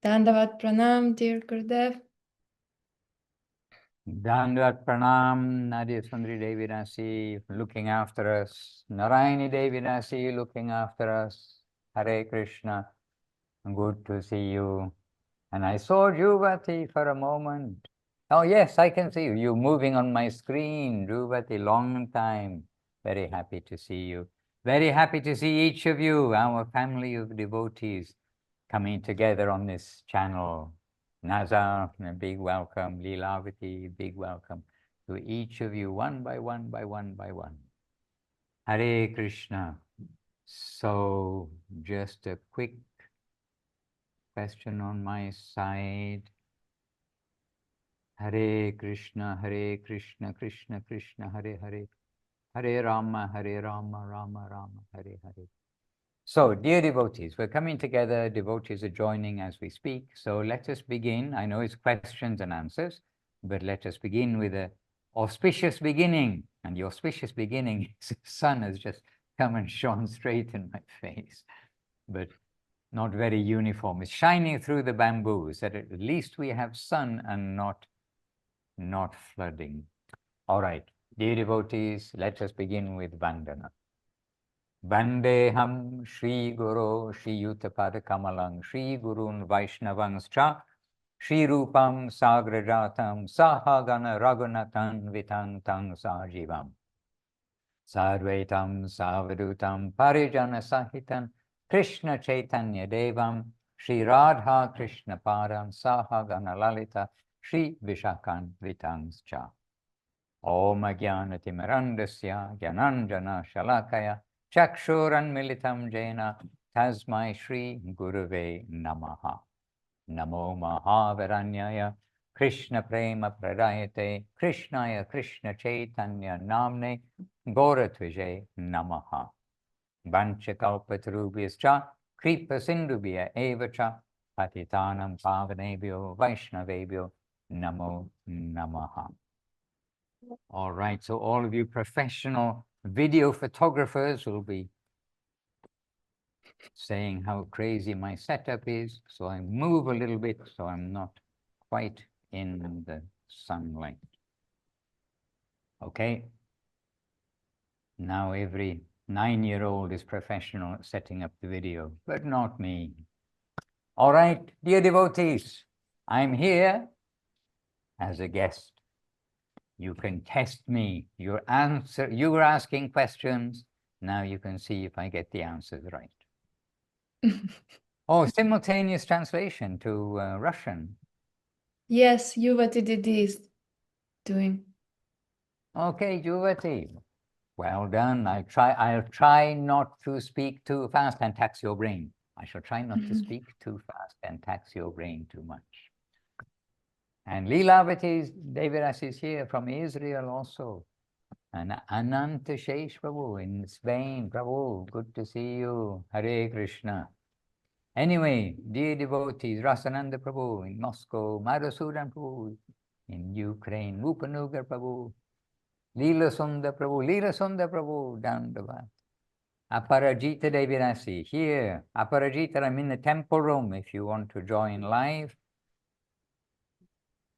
Dandavat pranam, dear Gurudev. Dandavat pranam, Nadia Sundari Devi Dasi, looking after us. Narayani Devi Dasi, looking after us. Hare Krishna, good to see you. And I saw Juvati for a moment. Oh yes, I can see you. You're moving on my screen, Juvati, long time. Very happy to see you. Very happy to see each of you, our family of devotees, coming together on this channel. Nazar, a big welcome. Leelavati, big welcome to each of you, one by one, by one, by one. Hare Krishna. So, just a quick question on my side. Hare Krishna, Krishna Krishna, Hare Hare, Hare Rama, Rama Rama, Hare Hare. So, dear devotees, we're coming together. Devotees are joining as we speak. So let us begin. I know it's questions and answers, but let us begin with an auspicious beginning. And the auspicious beginning is the sun has just come and shone straight in my face, but not very uniform. It's shining through the bamboos, that at least we have sun and not flooding. All right, dear devotees, let us begin with Vandana. Vandeham Shri Guru Shri Yuttapada Kamalang Shri Gurun Vaishnavanscha Shri Rupam Sagrajatam Sahagana Raghunathan Vitang Tang Sajivam Sarvetam Savadutam Parijana Sahitan Kṛṣṇa Chaitanya Devam Shri Radha Krishna Param Sahagana Lalita Shri Vishakan Vitangscha Om Jnanatimirandasya Jnananjana Shalakaya Chakshuran Militam Jena Tasmai Shri Gurave Namaha Namo Mahaviranyaya Krishna Prema Pradayate Krishnaya Krishna Chaitanya Namne Goratvije Namaha Vanchakalpatarubhyascha Kripa Sindhubhya Evacha Patitanam Pavanebhyo Vaishnavebhyo Namo Namaha. All right, so all of you professional video photographers will be saying how crazy my setup is. So I move a little bit so I'm not quite in the sunlight. Okay. Now every 9-year-old is professional at setting up the video, but not me. All right, dear devotees, I'm here as a guest. You can test me. You were asking questions. Now you can see if I get the answers right. Oh, simultaneous translation to Russian. Yes, Yuvati Didi is doing. Okay, Juvati. Well done. I'll try not to speak too fast and tax your brain. I shall try not to speak too fast and tax your brain too much. And Leelavati Devirasi is here from Israel also. And Ananta Shesh Prabhu in Spain. Prabhu, good to see you. Hare Krishna. Anyway, dear devotees, Rasananda Prabhu in Moscow, Madhusudan Prabhu in Ukraine, Rupanuga Prabhu, Leela Sundar Prabhu, Dandavat. Aparajita Devirasi here. Aparajita, I'm in the temple room if you want to join live.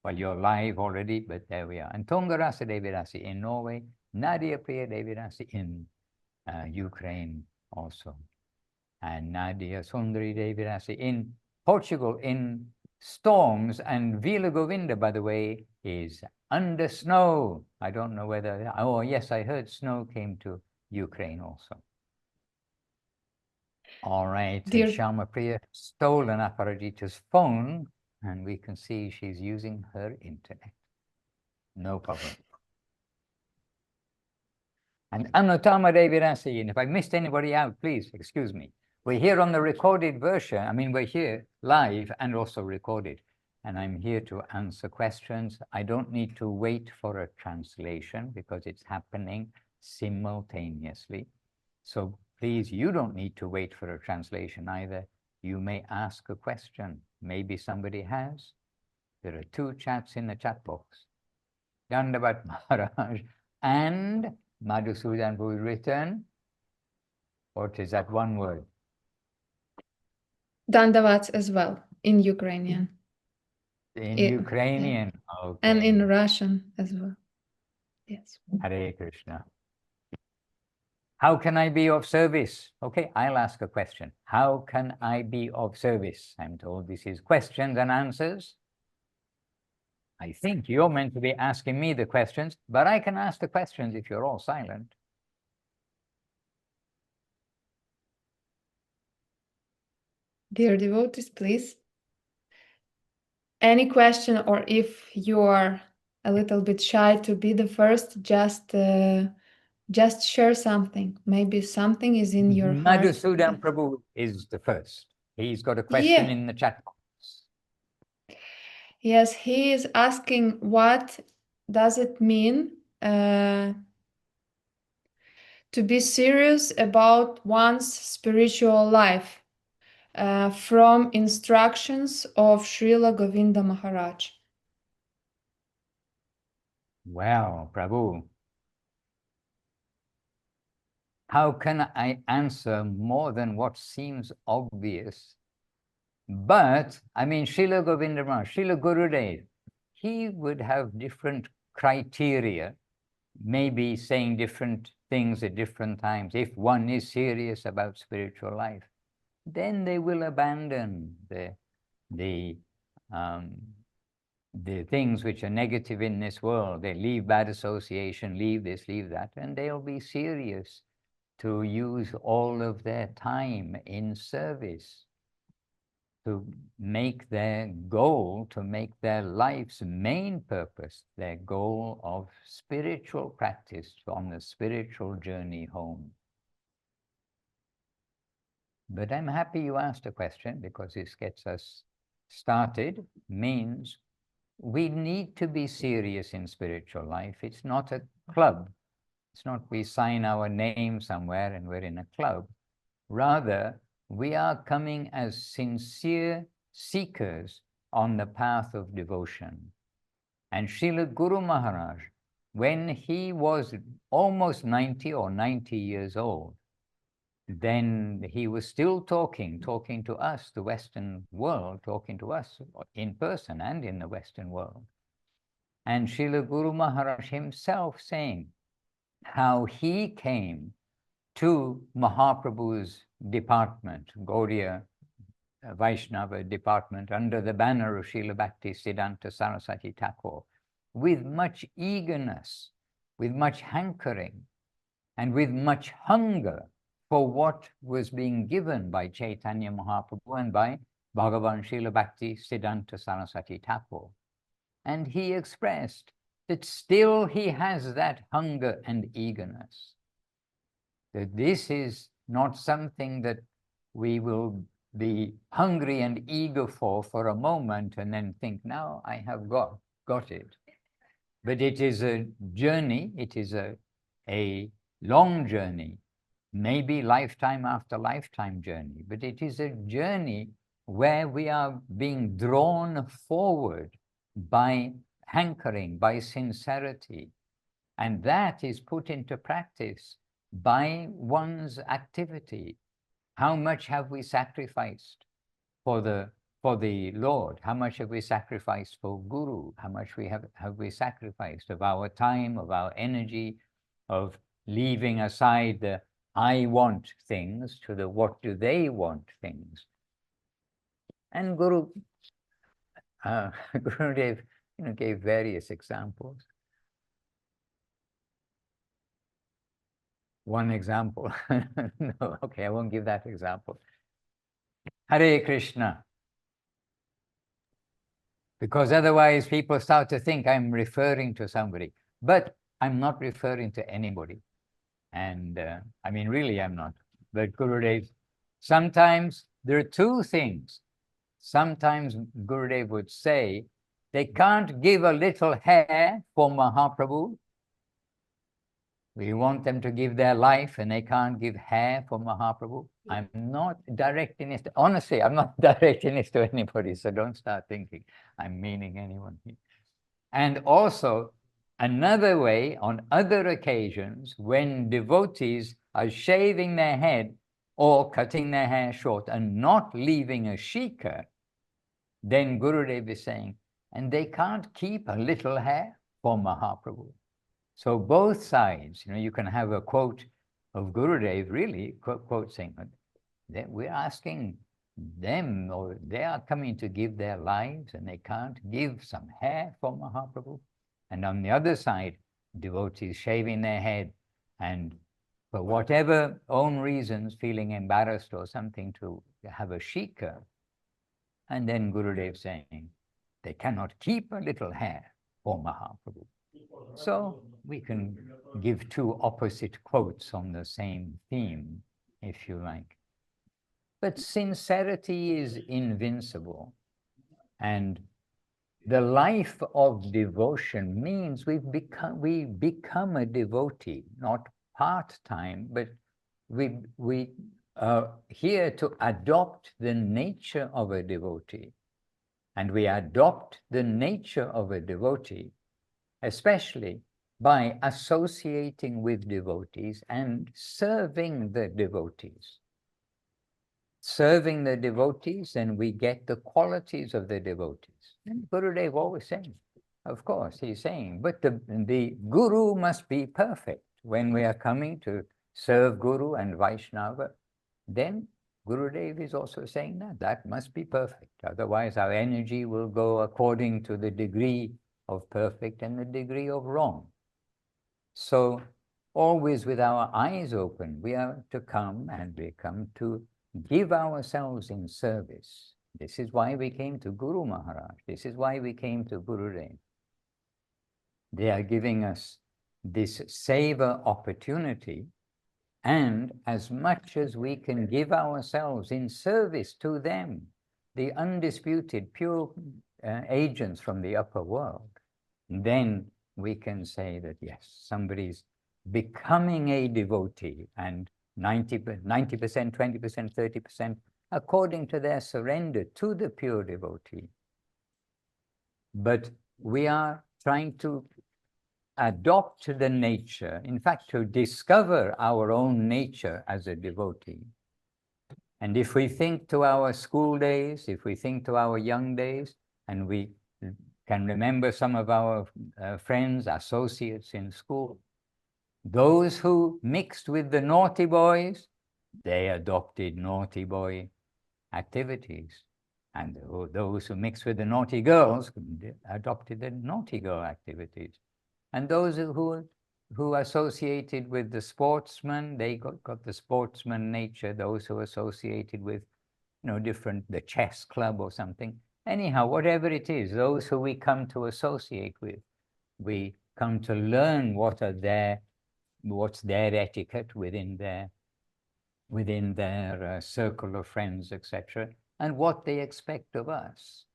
Well, you're live already, but there we are. And Tungarasa Devirasi in Norway, Nadia Priya Devirasi in Ukraine also. And Nadia Sundari Devirasi in Portugal in storms. And Vila Govinda, by the way, is under snow. I don't know whether, oh yes, I heard snow came to Ukraine also. All right, Dear Shama Priya stolen Aparajita's phone, and we can see she's using her internet. No problem. And Anutama Devirasi, and if I missed anybody out, please excuse me. We're here on the recorded version. I mean, we're here live and also recorded. And I'm here to answer questions. I don't need to wait for a translation because it's happening simultaneously. So please, you don't need to wait for a translation either. You may ask a question. Maybe somebody has. There are 2 chats in the chat box. Dandavat Maharaj and Madhusudan will return. What is that one word? Dandavat as well. in Ukrainian. In Yeah. Ukrainian. Okay. And in Russian as well. Yes. Hare Krishna. How can I be of service? Okay, I'll ask a question. How can I be of service? I'm told this is questions and answers. I think you're meant to be asking me the questions, but I can ask the questions if you're all silent. Dear devotees, please. Any question, or if you are a little bit shy to be the first, just share something. Maybe something is in your heart. Madhusudan Prabhu is the first. He's got a question in the chat box. Yes, he is asking, what does it mean to be serious about one's spiritual life from instructions of Śrīla Govinda Maharaj? Well, Prabhu, how can I answer more than what seems obvious? But, I mean, Śrīla Govinda Maharaj, Śrīla Gurudev, he would have different criteria, maybe saying different things at different times. If one is serious about spiritual life, then they will abandon the things which are negative in this world. They leave bad association, leave this, leave that, and they'll be serious to use all of their time in service, to make their goal, to make their life's main purpose, their goal of spiritual practice on the spiritual journey home. But I'm happy you asked a question, because this gets us started, means we need to be serious in spiritual life. It's not a club. It's not we sign our name somewhere and we're in a club. Rather, we are coming as sincere seekers on the path of devotion. And Srila Guru Maharaj, when he was almost 90 or 90 years old, then he was still talking to us, the Western world, talking to us in person and in the Western world. And Srila Guru Maharaj himself saying how he came to Mahaprabhu's department, Gaudiya Vaishnava department, under the banner of Srila Bhakti Siddhanta Saraswati Thakur, with much eagerness, with much hankering, and with much hunger for what was being given by Chaitanya Mahaprabhu and by Bhagavan Srila Bhakti Siddhanta Saraswati Thakur. And he expressed that still he has that hunger and eagerness, that this is not something that we will be hungry and eager for a moment and then think, now I have got it. But it is a journey, it is a long journey, maybe lifetime after lifetime journey, but it is a journey where we are being drawn forward by hankering, by sincerity, and that is put into practice by one's activity. How much have we sacrificed for the Lord? How much have we sacrificed for Guru? How much have we sacrificed of our time, of our energy, of leaving aside the I want things to the what do they want things? And Gurudev gave various examples. One example, no, okay, I won't give that example. Hare Krishna. Because otherwise people start to think I'm referring to somebody, but I'm not referring to anybody. And I mean, really I'm not. But Gurudev, sometimes there are two things. Sometimes Gurudev would say, they can't give a little hair for Mahaprabhu. We want them to give their life and they can't give hair for Mahaprabhu. I'm not directing this, honestly, I'm not directing this to anybody, so don't start thinking I'm meaning anyone here. And also, another way, on other occasions, when devotees are shaving their head or cutting their hair short and not leaving a shikha, then Gurudev is saying, and they can't keep a little hair for Mahaprabhu. So both sides, you can have a quote of Gurudev really quote saying that we're asking them, or they are coming to give their lives and they can't give some hair for Mahaprabhu. And on the other side, devotees shaving their head and for whatever own reasons feeling embarrassed or something to have a shika. And then Gurudev saying, they cannot keep a little hair for Mahaprabhu. So we can give two opposite quotes on the same theme, if you like. But sincerity is invincible. And the life of devotion means we become a devotee, not part-time, but we are here to adopt the nature of a devotee. And we adopt the nature of a devotee, especially by associating with devotees and serving the devotees. Serving the devotees, and we get the qualities of the devotees. And Gurudev always saying, of course, he's saying, but the Guru must be perfect. When we are coming to serve Guru and Vaishnava, then Gurudev is also saying that must be perfect. Otherwise, our energy will go according to the degree of perfect and the degree of wrong. So always with our eyes open, we are to come, and we come to give ourselves in service. This is why we came to Guru Maharaj. This is why we came to Gurudev. They are giving us this seva opportunity, and as much as we can give ourselves in service to them, the undisputed pure agents from the upper world, then we can say that yes, somebody's becoming a devotee, and 90%, 20%, 30%, according to their surrender to the pure devotee. But we are trying to adopt the nature, in fact, to discover our own nature as a devotee. And if we think to our school days, if we think to our young days, and we can remember some of our friends, associates in school, those who mixed with the naughty boys, they adopted naughty boy activities. And those who mixed with the naughty girls adopted the naughty girl activities. And those who associated with the sportsmen, they got the sportsman nature. Those who associated with, the chess club or something. Anyhow, whatever it is, those who we come to associate with, we come to learn what's their etiquette within their circle of friends, etc., and what they expect of us.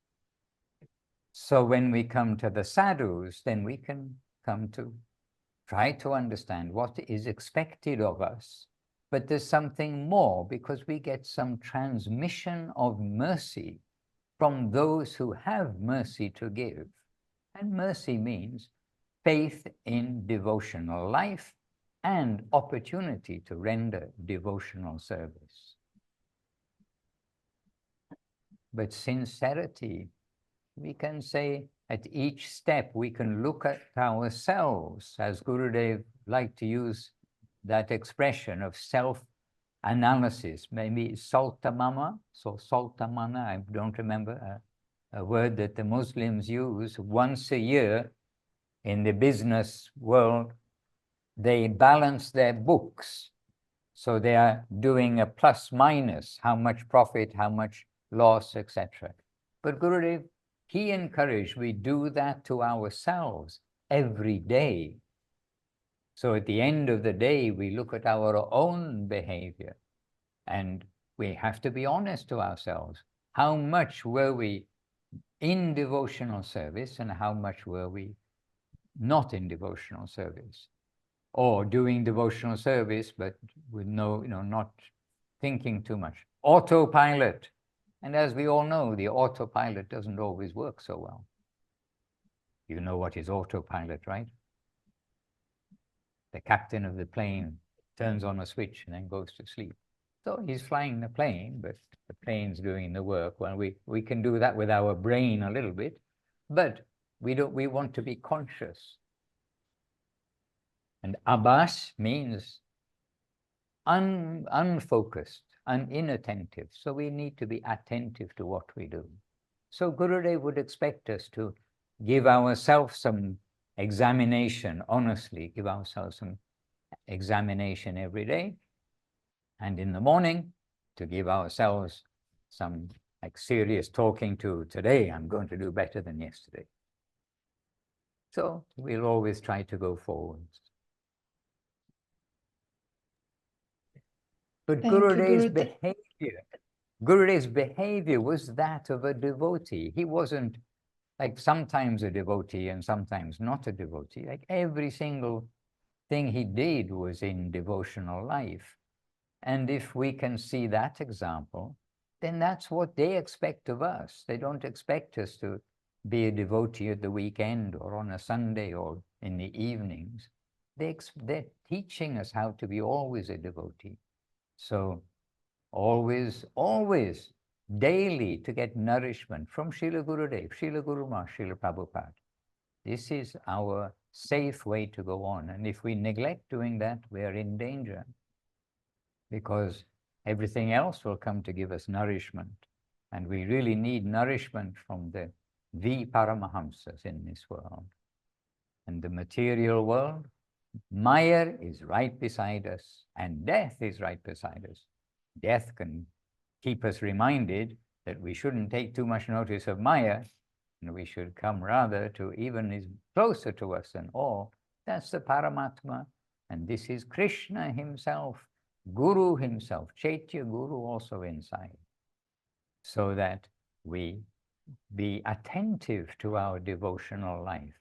So when we come to the sadhus, then we can come to try to understand what is expected of us, but there's something more, because we get some transmission of mercy from those who have mercy to give. And mercy means faith in devotional life and opportunity to render devotional service. But sincerity, we can say at each step, we can look at ourselves, as Gurudev liked to use that expression of self-analysis, maybe saltamana, so saltamana, I don't remember, a word that the Muslims use once a year in the business world. They balance their books. So they are doing a plus minus, how much profit, how much loss, etc. But Gurudev, he encouraged we do that to ourselves every day. So at the end of the day, we look at our own behavior, and we have to be honest to ourselves. How much were we in devotional service, and how much were we not in devotional service? Or doing devotional service, but with not thinking too much. Autopilot. And as we all know, the autopilot doesn't always work so well. You know what is autopilot, right? The captain of the plane turns on a switch and then goes to sleep. So he's flying the plane, but the plane's doing the work. Well, we can do that with our brain a little bit, but we want to be conscious. And abhas means unfocused, inattentive. So we need to be attentive to what we do. So Gurudev would expect us to give ourselves some examination, honestly, give ourselves some examination every day. And in the morning, to give ourselves some like serious talking to, today I'm going to do better than yesterday. So we'll always try to go forwards. But Gurudev's behavior was that of a devotee. He wasn't like sometimes a devotee and sometimes not a devotee. Like every single thing he did was in devotional life. And if we can see that example, then that's what they expect of us. They don't expect us to be a devotee at the weekend or on a Sunday or in the evenings. They're teaching us how to be always a devotee. So always, always, daily to get nourishment from Śrīla Gurudev, Śrīla Guru Maharaj, Śrīla Prabhupada. This is our safe way to go on. And if we neglect doing that, we are in danger, because everything else will come to give us nourishment. And we really need nourishment from the Paramahamsas in this world. And the material world, Maya is right beside us, and death is right beside us. Death can keep us reminded that we shouldn't take too much notice of Maya, and we should come rather to even is closer to us than all. That's the Paramatma, and this is Kṛṣṇa himself, Guru himself, Chaitya Guru also inside, so that we be attentive to our devotional life.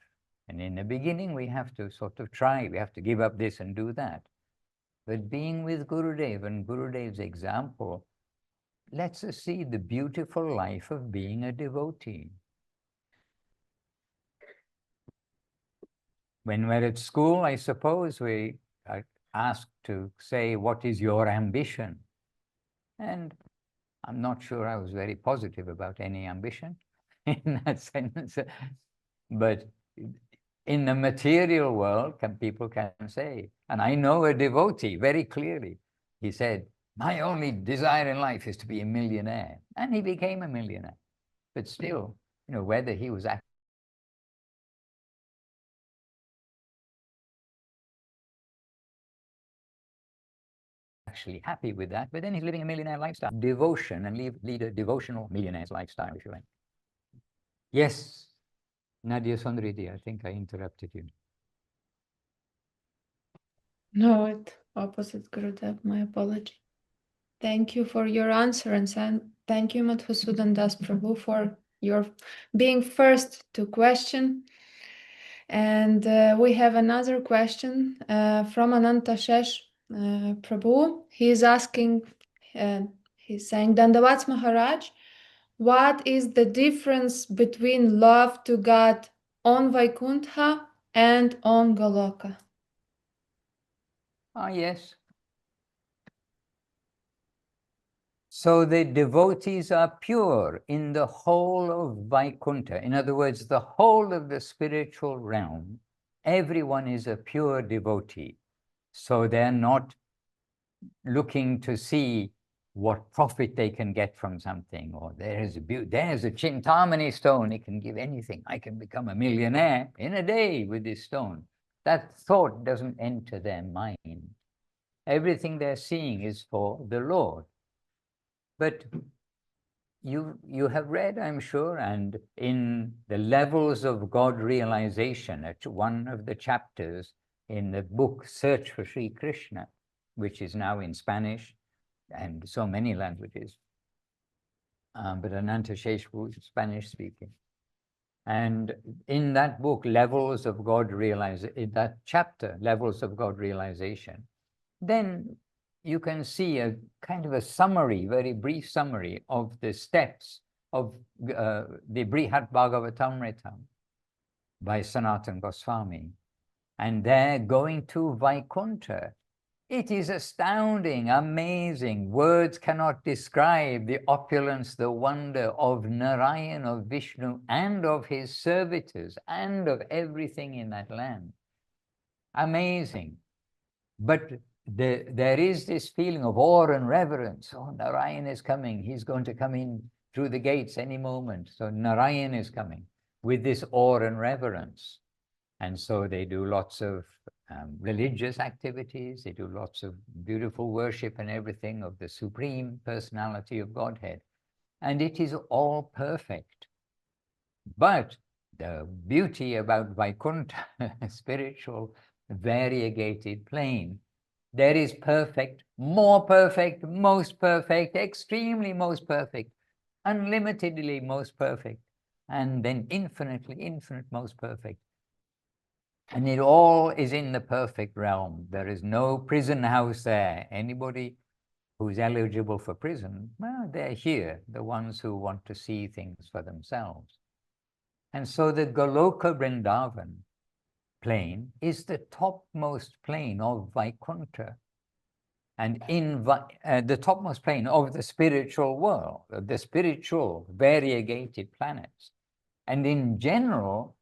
And in the beginning, we have to sort of try, we have to give up this and do that. But being with Gurudev and Gurudev's example lets us see the beautiful life of being a devotee. When we're at school, I suppose we are asked to say, what is your ambition? And I'm not sure I was very positive about any ambition in that sense. But in the material world, people can say, and I know a devotee very clearly, he said, my only desire in life is to be a millionaire. And he became a millionaire. But still, whether he was actually happy with that, but then he's living a millionaire lifestyle. Devotion, and lead a devotional millionaire's lifestyle, if you like. Yes, Nadia Sondriti, I think I interrupted you. No, it's opposite, Gurudev. My apology. Thank you for your answer, and thank you, Madhusudan Das Prabhu, for your being first to question. And we have another question from Ananta Shesh Prabhu. He is asking, he's saying, Dandavats Maharaj, what is the difference between love to God on Vaikuṇṭha and on Goloka? Ah, yes. So the devotees are pure in the whole of Vaikuṇṭha. In other words, the whole of the spiritual realm, everyone is a pure devotee. So they're not looking to see what profit they can get from something, or there's a Chintamani stone, it can give anything. I can become a millionaire in a day with this stone. That thought doesn't enter their mind. Everything they're seeing is for the Lord. But you have read, I'm sure, and in the levels of God realization, at one of the chapters in the book Search for Sri Kṛṣṇa, which is now in Spanish and so many languages, but Ananta Shesh was Spanish speaking. And in that book, Levels of God Realization, in that chapter, Levels of God Realization, then you can see a kind of a summary, very brief summary of the steps of the Brihad Bhagavatamrita by Sanatana Goswami. And there, going to Vaikuṇṭha, It is astounding, amazing. Words cannot describe the opulence, the wonder of Narayana, of Vishnu, and of his servitors, and of everything in that land. Amazing. But there is this feeling of awe and reverence. Oh, Narayana is coming. He's going to come in through the gates any moment. So Narayana is coming with this awe and reverence. And so they do lots of religious activities. They do lots of beautiful worship and everything of the Supreme Personality of Godhead. And it is all perfect. But the beauty about Vaikuṇṭha, spiritual variegated plane, there is perfect, more perfect, most perfect, extremely most perfect, unlimitedly most perfect, and then infinitely infinite most perfect. And it all is in the perfect realm. There is no prison house there. Anybody who's eligible for prison, well, they're here, the ones who want to see things for themselves. And so the Goloka Vrindavan plane is the topmost plane of Vaikuṇṭha, and in the topmost plane of the spiritual world, the spiritual variegated planets. And in general,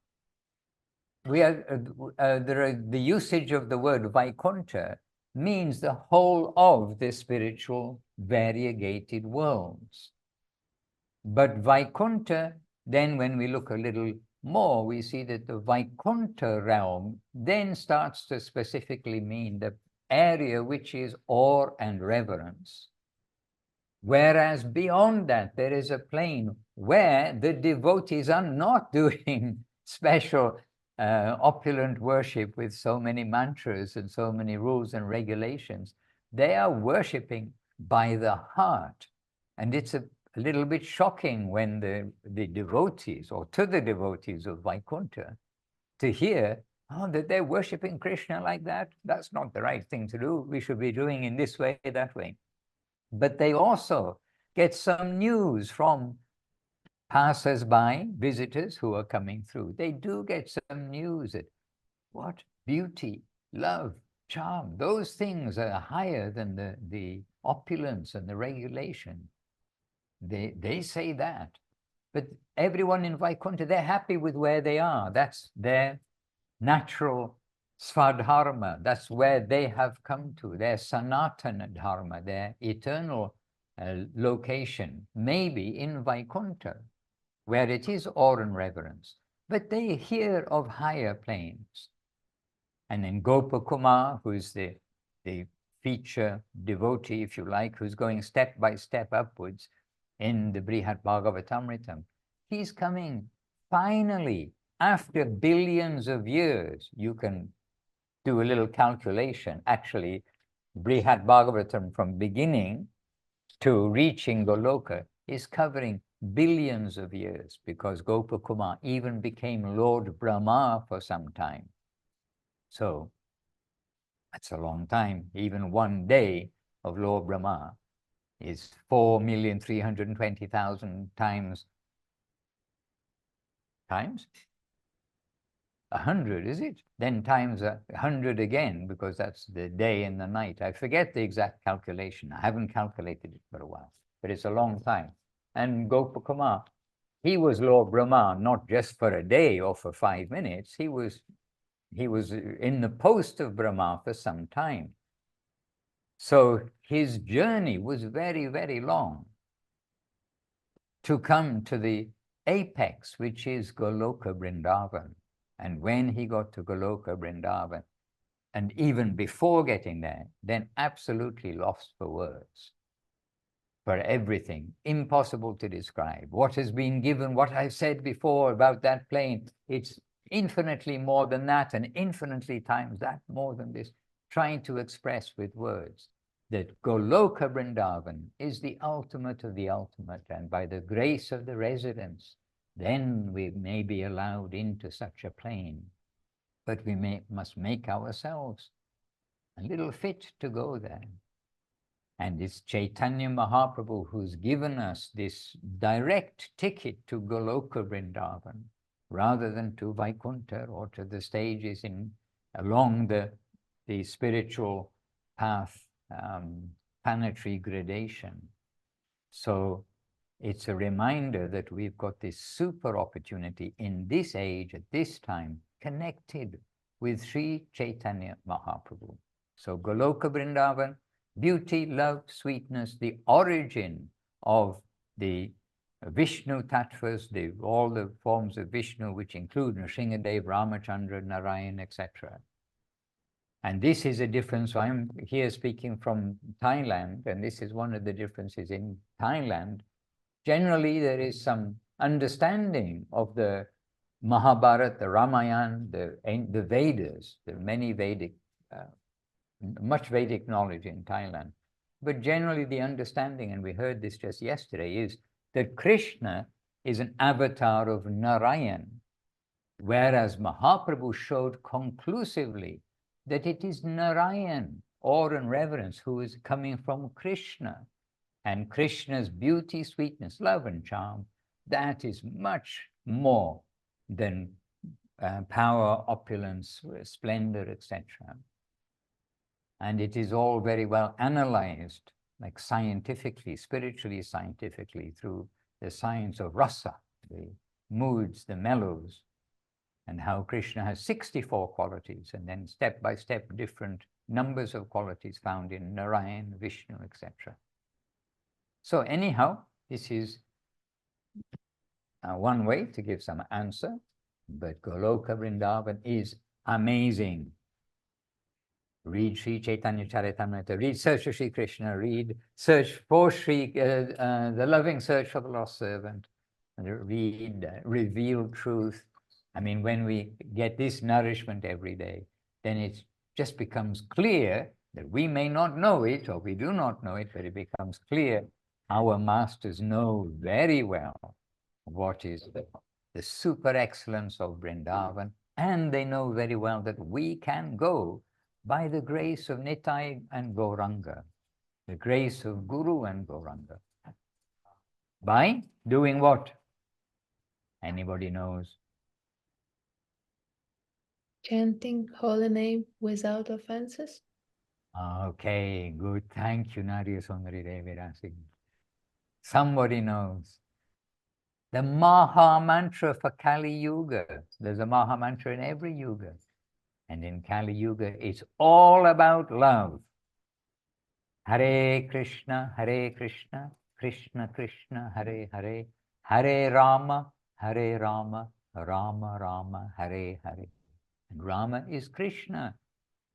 the usage of the word Vaikuṇṭha means the whole of the spiritual variegated worlds. But Vaikuṇṭha, then when we look a little more, we see that the Vaikuṇṭha realm then starts to specifically mean the area which is awe and reverence. Whereas beyond that, there is a plane where the devotees are not doing special opulent worship with so many mantras and so many rules and regulations. They are worshipping by the heart. And it's a little bit shocking when the devotees, or to the devotees of Vaikuṇṭha, to hear, oh, that they're worshipping Kṛṣṇa like that. That's not the right thing to do. We should be doing in this way, that way. But they also get some news from passers-by, visitors who are coming through. They do get some news that what beauty, love, charm, those things are higher than the opulence and the regulation. They say that. But everyone in Vaikuṇṭha, they're happy with where they are. That's their natural svadharma. That's where they have come to, their sanatana dharma, their eternal location, maybe in Vaikuṇṭha, where it is awe and reverence. But they hear of higher planes. And then Gopakumar, who is the feature devotee, if you like, who's going step by step upwards in the Brihad Bhagavatamritam, he's coming finally, after billions of years. You can do a little calculation. Actually, Brihad Bhagavatam from beginning to reaching Goloka is covering billions of years, because Gopakumar even became Lord Brahma for some time. So that's a long time. Even one day of Lord Brahma is 4,320,000 times 100, is it? Then times 100 again, because that's the day and the night. I forget the exact calculation. I haven't calculated it for a while, but it's a long time. And Gopakumar, he was Lord Brahma, not just for a day or for 5 minutes. He was in the post of Brahma for some time. So his journey was very, very long to come to the apex, which is Goloka Vrindavan. And when he got to Goloka Vrindavan, and even before getting there, then absolutely lost for words, for everything, impossible to describe. What has been given, what I've said before about that plane, it's infinitely more than that, and infinitely times that more than this, trying to express with words that Goloka Vrindavan is the ultimate of the ultimate, and by the grace of the residents, then we may be allowed into such a plane. But we must make ourselves a little fit to go there. And it's Chaitanya Mahaprabhu who's given us this direct ticket to Goloka Vrindavan, rather than to Vaikuṇṭha or to the stages along the spiritual path, planetary gradation. So it's a reminder that we've got this super opportunity in this age, at this time, connected with Sri Chaitanya Mahaprabhu. So Goloka Vrindavan, beauty, love, sweetness, the origin of the Vishnu tattvas, all the forms of Vishnu, which include Nrsimhadev, Ramachandra, Narayan, etc. And this is a difference. So I'm here speaking from Thailand, and this is one of the differences in Thailand. Generally, there is some understanding of the Mahabharata, the Ramayana, the Vedas, the many Vedic, much Vedic knowledge in Thailand. But generally the understanding, and we heard this just yesterday, is that Kṛṣṇa is an avatar of Narayan, whereas Mahaprabhu showed conclusively that it is Narayan, awe and reverence, who is coming from Kṛṣṇa. And Kṛṣṇa's beauty, sweetness, love and charm, that is much more than power, opulence, splendor, etc. And it is all very well analyzed, like scientifically, spiritually, scientifically, through the science of rasa, the moods, the mellows, and how Kṛṣṇa has 64 qualities, and then step by step different numbers of qualities found in Narayan, Vishnu, etc. So anyhow, this is one way to give some answer, but Goloka Vrindavan is amazing. Read Sri Chaitanya Charitamrita, read Search for Sri Kṛṣṇa, read Search for the Loving Search for the Lost Servant, and read Revealed Truth. I mean, when we get this nourishment every day, then it just becomes clear that we may not know it, or we do not know it, but it becomes clear. Our masters know very well what is the super excellence of Vrindavan, and they know very well that we can go by the grace of Nitai and Gauranga, the grace of Guru and Gauranga. By doing what? Anybody knows? Chanting holy name without offenses. Okay, good. Thank you, Nadia Sundari Devi Rasi. Somebody knows. The Maha Mantra for Kali Yuga. There's a Maha Mantra in every Yuga. And in Kali Yuga, it's all about love. Hare Krishna, Krishna Krishna, Hare Hare, Hare Rama, Rama Rama, Hare Hare. And Rama is Krishna,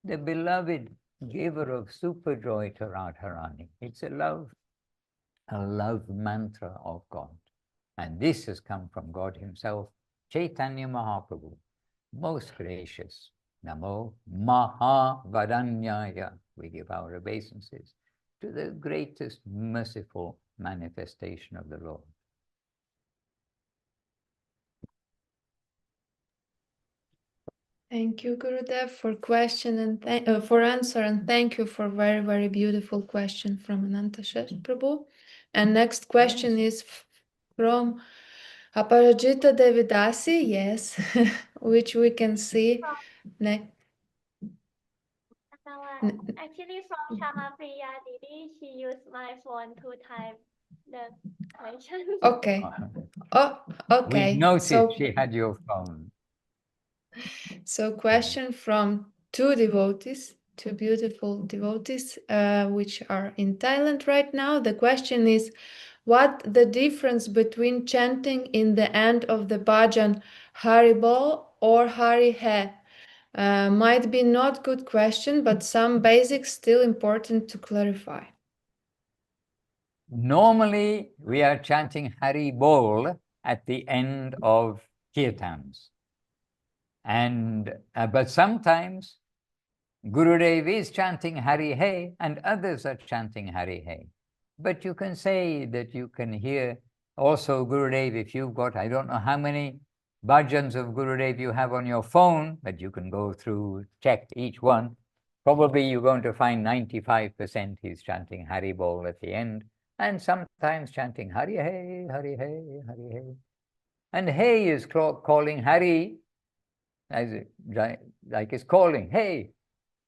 the beloved giver of super joy to Radharani. It's a love mantra of God. And this has come from God himself, Chaitanya Mahaprabhu, most gracious. Namo Mahavadanyaya. We give our obeisances to the greatest merciful manifestation of the Lord. Thank you, Gurudev, for question and for answer, and thank you for very, very beautiful question from Ananta Shesh Prabhu. And next question is from Aparajita Devidasi, yes, which we can see next. Actually, from Shamapriya Didi, she used my phone to type the question. Okay. Oh, okay. We noticed she had your phone. So question from two devotees, two beautiful devotees, which are in Thailand right now. The question is, what the difference between chanting in the end of the bhajan Hari Bol or Hari Hai? Might be not good question, but some basics still important to clarify. Normally, we are chanting Hari Bol at the end of kirtans. And but sometimes Gurudev is chanting Hari Hai and others are chanting Hari Hai. But you can say that you can hear also Gurudev, if you've got, I don't know how many bhajans of Gurudev you have on your phone, but you can go through, check each one. Probably you're going to find 95% he's chanting Hari Bol at the end, and sometimes chanting Hari Hai, Hari Hai, Hari Hai. And Hai is calling Hari, as like it's calling, hey,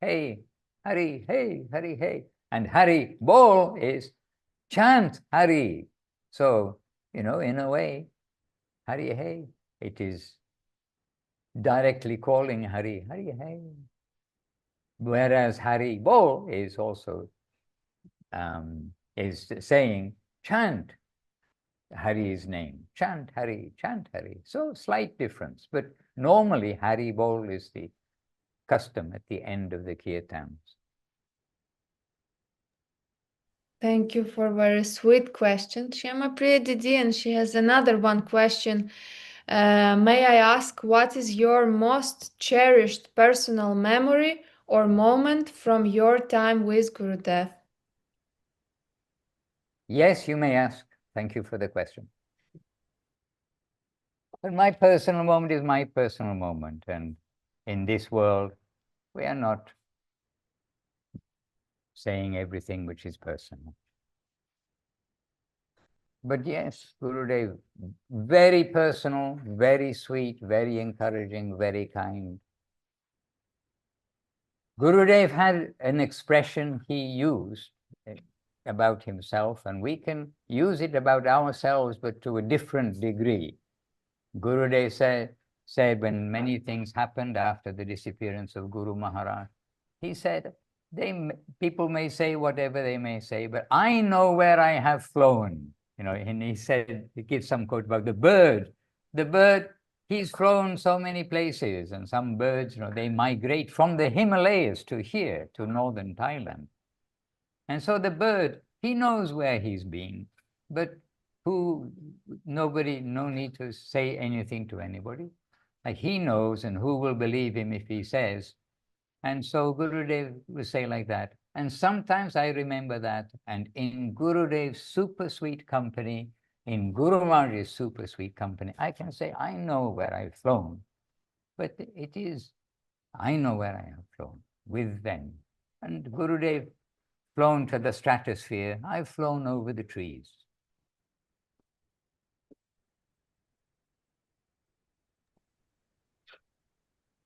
hey. Hari, hey, Hari, hey. And Hari Bol is chant Hari. So, in a way, Hari, hey, it is directly calling Hari, Hari, hey. Whereas Hari Bol is also is saying chant Hari's name, chant Hari, chant Hari. So slight difference, but normally Hari Bol is the custom at the end of the kirtans. Thank you for very sweet question, Shema Priya Didi, and she has another one question. May I ask, what is your most cherished personal memory or moment from your time with Gurudev? Yes, you may ask. Thank you for the question. But my personal moment is my personal moment, and in this world, we are not saying everything which is personal. But yes, Gurudev, very personal, very sweet, very encouraging, very kind. Gurudev had an expression he used about himself, and we can use it about ourselves, but to a different degree. Gurudev said when many things happened after the disappearance of Guru Maharaj, he said, people may say whatever they may say, but I know where I have flown. And he said, he gives some quote about the bird. The bird, he's flown so many places, and some birds, they migrate from the Himalayas to here, to northern Thailand. And so the bird, he knows where he's been, but no need to say anything to anybody. Like he knows, and who will believe him if he says? And so Gurudev will say like that. And sometimes I remember that, and in Gurudev's super sweet company, in Guru Maharaj's super sweet company, I can say, I know where I've flown, but it is, I know where I have flown with them. And Gurudev flown to the stratosphere, I've flown over the trees.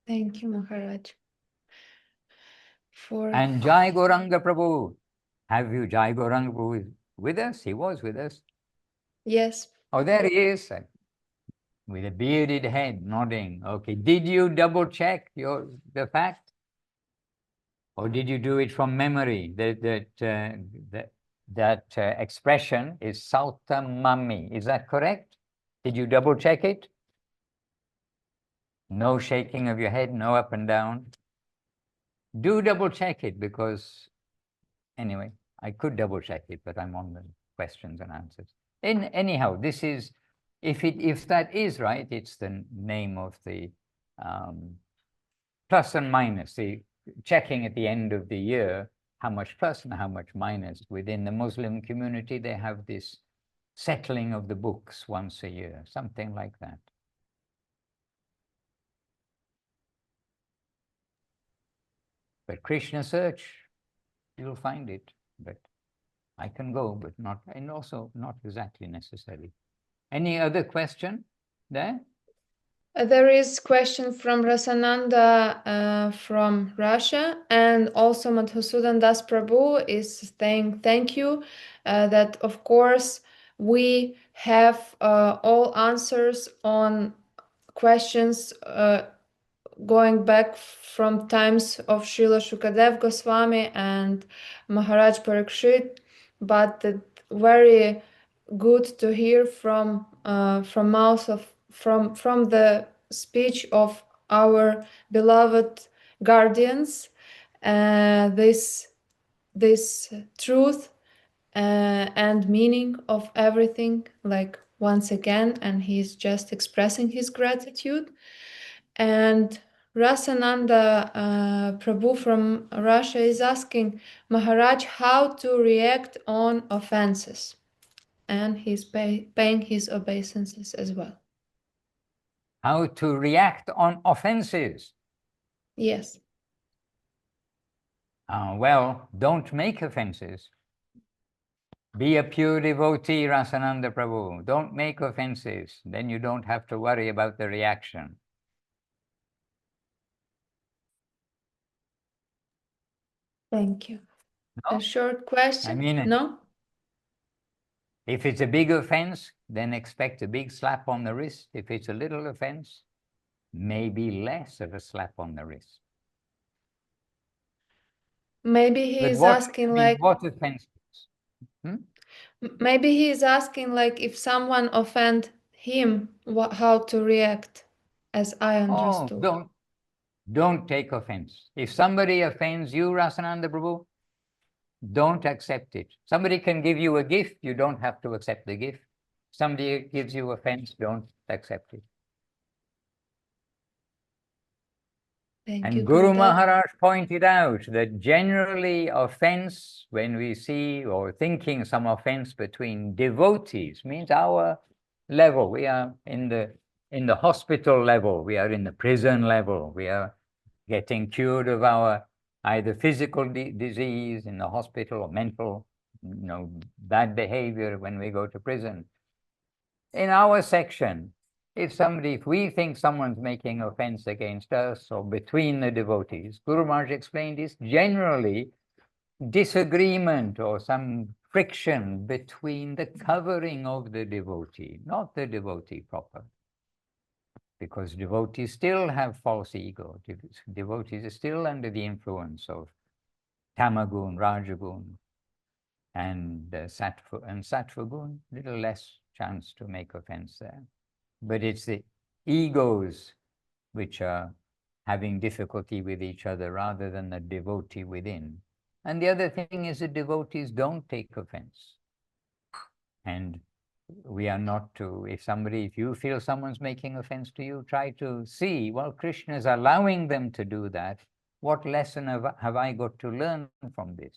Thank you, Maharaj. And Jai Gauranga Prabhu, have you Jai Gauranga Prabhu with us? He was with us. Yes. Oh, there he is, with a bearded head, nodding. Okay, did you double check the fact? Or did you do it from memory? That expression is Sauta Mami. Is that correct? Did you double check it? No shaking of your head, no up and down. Do double check it, because anyway, I could double check it, but I'm on the questions and answers. Anyhow, this is, if that is right, it's the name of the plus and minus, the checking at the end of the year, how much plus and how much minus. Within the Muslim community, they have this settling of the books once a year, something like that. But Kṛṣṇa search, you'll find it. But I can go, but not, and also not exactly necessary. Any other question there? There is question from Rasananda from Russia, and also Madhusudan Das Prabhu is saying thank you, that of course we have all answers on questions going back from times of Śrīla Shukadev Goswami and Maharaj Parikshit, but very good to hear from the speech of our beloved guardians this truth and meaning of everything, like once again, and he's just expressing his gratitude. And Rasananda Prabhu from Russia is asking Maharaj how to react on offenses, and he's paying his obeisances as well. How to react on offenses? Yes. Well, don't make offenses. Be a pure devotee, Rasananda Prabhu. Don't make offenses. Then you don't have to worry about the Thank you. No? A short question? I mean, no? if it's a big offense, then expect a big slap on the wrist. If it's a little offense, maybe less of a slap on the wrist. Maybe he But is what, asking I mean, like, what offense? maybe he is asking like if someone offend him, how to react, as I Oh, understood. don't take offense. If somebody offends you, Rasananda Prabhu, don't accept it. Somebody can give you a gift, you don't have to accept the gift. Somebody gives you offense, don't accept it. Thank And you, Guru Gurudev. Maharaj pointed out that generally offense, when we see or thinking some offense between devotees, means our level. We are in the hospital level, we are in the prison level, we are getting cured of our either physical disease in the hospital or mental, bad behavior when we go to prison. In our section, if we think someone's making offense against us or between the devotees, Guru Maharaj explained is generally disagreement or some friction between the covering of the devotee, not the devotee proper. Because devotees still have false ego. Devotees are still under the influence of tamagun, rajagun, and sattva gun. Little less chance to make offense there. But it's the egos which are having difficulty with each other rather than the devotee within. And the other thing is the devotees don't take offense. And we are not to, if you feel someone's making offense to you, try to see, well, Kṛṣṇa is allowing them to do that. What lesson have I got to learn from this?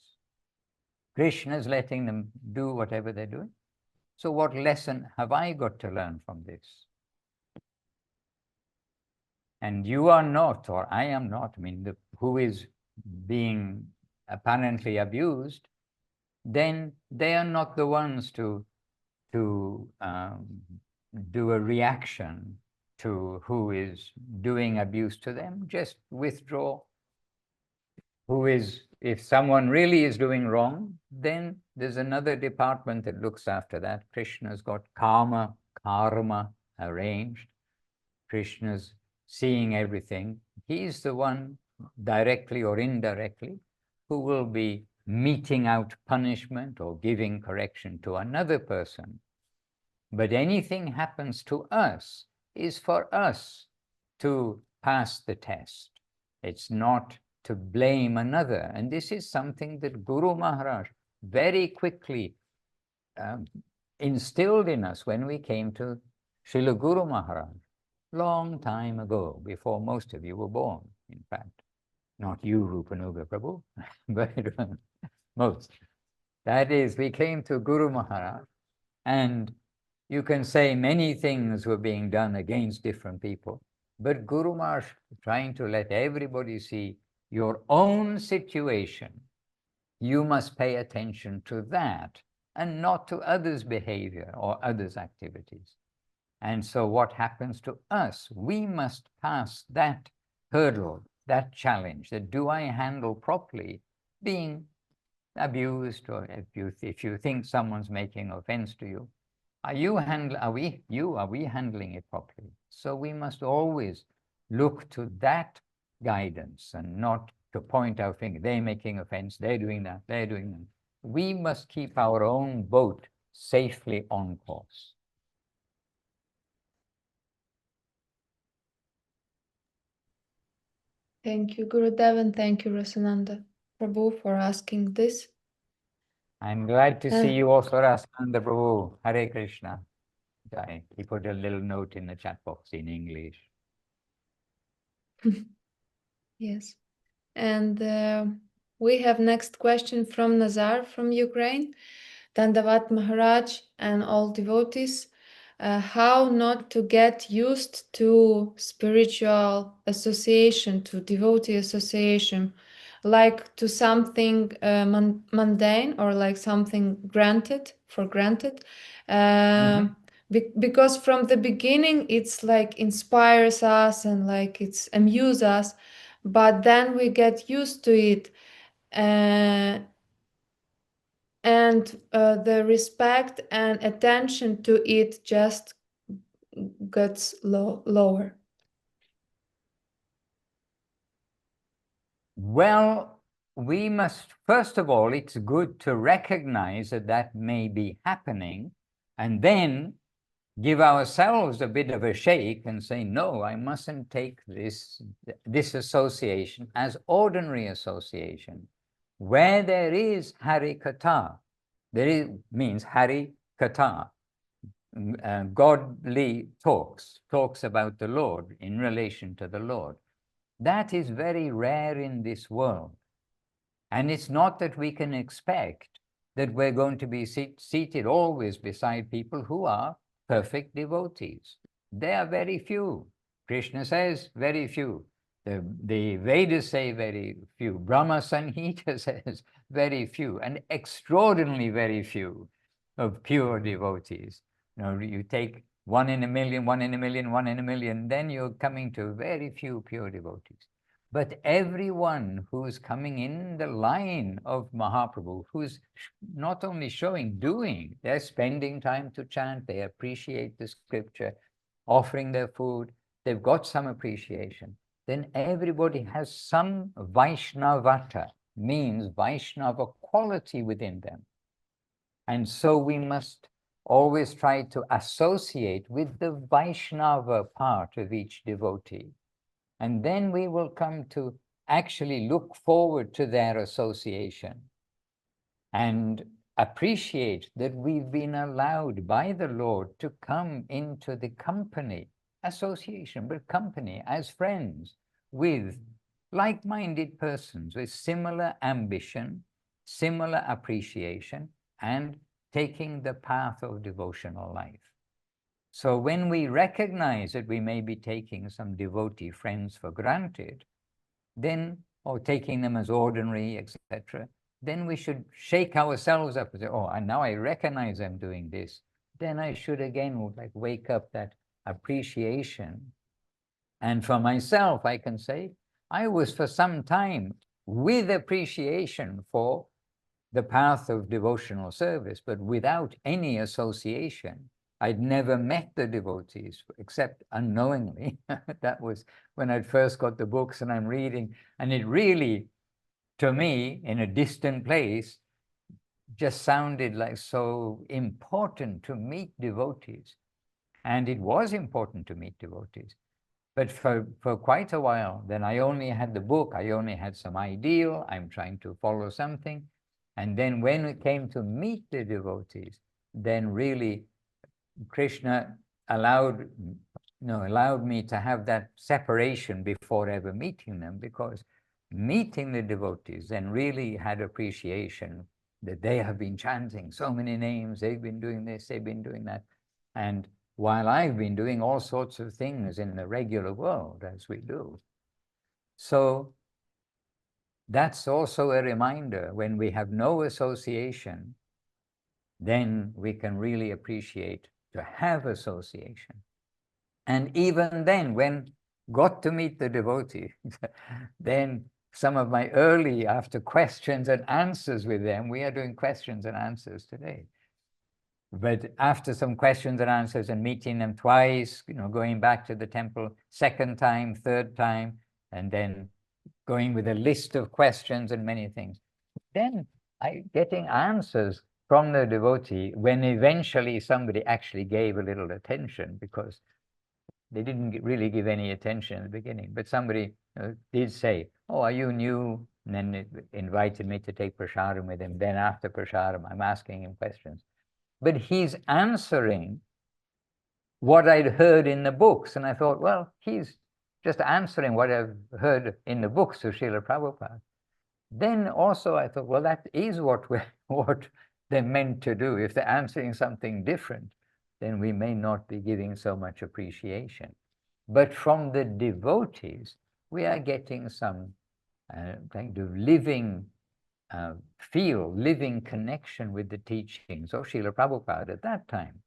Kṛṣṇa is letting them do whatever they're doing. So what lesson have I got to learn from this? And you are not, or I am not, who is being apparently abused, then they are not the ones to do a reaction to who is doing abuse to them. Just withdraw. If someone really is doing wrong, then there's another department that looks after that. Kṛṣṇa's got karma arranged. Kṛṣṇa's seeing everything. He's the one, directly or indirectly, who will be meting out punishment or giving correction to another person. But anything happens to us is for us to pass the test. It's not to blame another. And this is something that Guru Maharaj very quickly instilled in us when we came to Śrīla Guru Maharaj. Long time ago, before most of you were born, in fact. Not you, Rupanuga Prabhu, but most. That is, we came to Guru Maharaj, and you can say many things were being done against different people, but Guru Maharaj trying to let everybody see your own situation. You must pay attention to that and not to others' behavior or others' activities. And so what happens to us? We must pass that hurdle, that challenge, that do I handle properly being abused, or if you think someone's making offense to you, are we handling it properly? So we must always look to that guidance and not to point our finger, they're making offense, they're doing that, they're doing that. We must keep our own boat safely on course. Thank you, Gurudev, and thank you, Rasananda Prabhu, for asking this. I'm glad to see you also, Rasananda Prabhu. Hare Krishna. He put a little note in the chat box in English. Yes. And we have next question from Nazar from Ukraine. Dandavat Maharaj and all devotees. How not to get used to spiritual association, to devotee association, like to something mundane or like something for granted. Because from the beginning it's like inspires us and like it's amuse us, but then we get used to it and the respect and attention to it just gets lower. Well, we must, first of all, it's good to recognize that that may be happening, and then give ourselves a bit of a shake and say, no, I mustn't take this association as ordinary association. Where there is Hari Katha, means Hari Katha, godly talks about the Lord in relation to the Lord. That is very rare in this world. And it's not that we can expect that we're going to be seated always beside people who are perfect devotees. They are very few. Kṛṣṇa says very few. The Vedas say very few. Brahma Sanhita says very few, and extraordinarily very few of pure devotees. You know, you take 1 in a million, 1 in a million, 1 in a million, then you're coming to very few pure devotees. But everyone who's coming in the line of Mahaprabhu, who's not only showing, doing, they're spending time to chant, they appreciate the scripture, offering their food, they've got some appreciation, then everybody has some Vaishnavata, means Vaishnava quality within them. And so we must always try to associate with the Vaishnava part of each devotee. And then we will come to actually look forward to their association and appreciate that we've been allowed by the Lord to come into the company, association, but company as friends with like-minded persons with similar ambition, similar appreciation, and taking the path of devotional life. So when we recognize that we may be taking some devotee friends for granted, then, or taking them as ordinary, etc., then we should shake ourselves up and say, oh, and now I recognize I'm doing this. Then I should again like wake up that appreciation. And for myself, I can say, I was for some time with appreciation for the path of devotional service, but without any association. I'd never met the devotees except unknowingly. That was when I'd first got the books and I'm reading, and it really, to me, in a distant place, just sounded like so important to meet devotees. And it was important to meet devotees. But for quite a while, then I only had the book, I only had some ideal, I'm trying to follow something. And then when it came to meet the devotees, then really Kṛṣṇa allowed me to have that separation before ever meeting them, because meeting the devotees then really had appreciation that they have been chanting so many names, they've been doing this, they've been doing that. And while I've been doing all sorts of things in the regular world, as we do. So that's also a reminder, when we have no association, then we can really appreciate to have association. And even then, when got to meet the devotee, then some of my early, after questions and answers with them, we are doing questions and answers today. But after some questions and answers and meeting them twice, going back to the temple, second time, third time, and then going with a list of questions and many things, then getting answers from the devotee when eventually somebody actually gave a little attention, because they didn't really give any attention in the beginning, but somebody did say, oh, are you new? And then it invited me to take prasadam with him. Then after prasadam, I'm asking him questions. But he's answering what I'd heard in the books. And I thought, well, he's just answering what I've heard in the books of Srila Prabhupada. Then also I thought, well, that is what they're meant to do. If they're answering something different, then we may not be giving so much appreciation. But from the devotees, we are getting some kind of living living connection with the teachings of Srila Prabhupada at that time.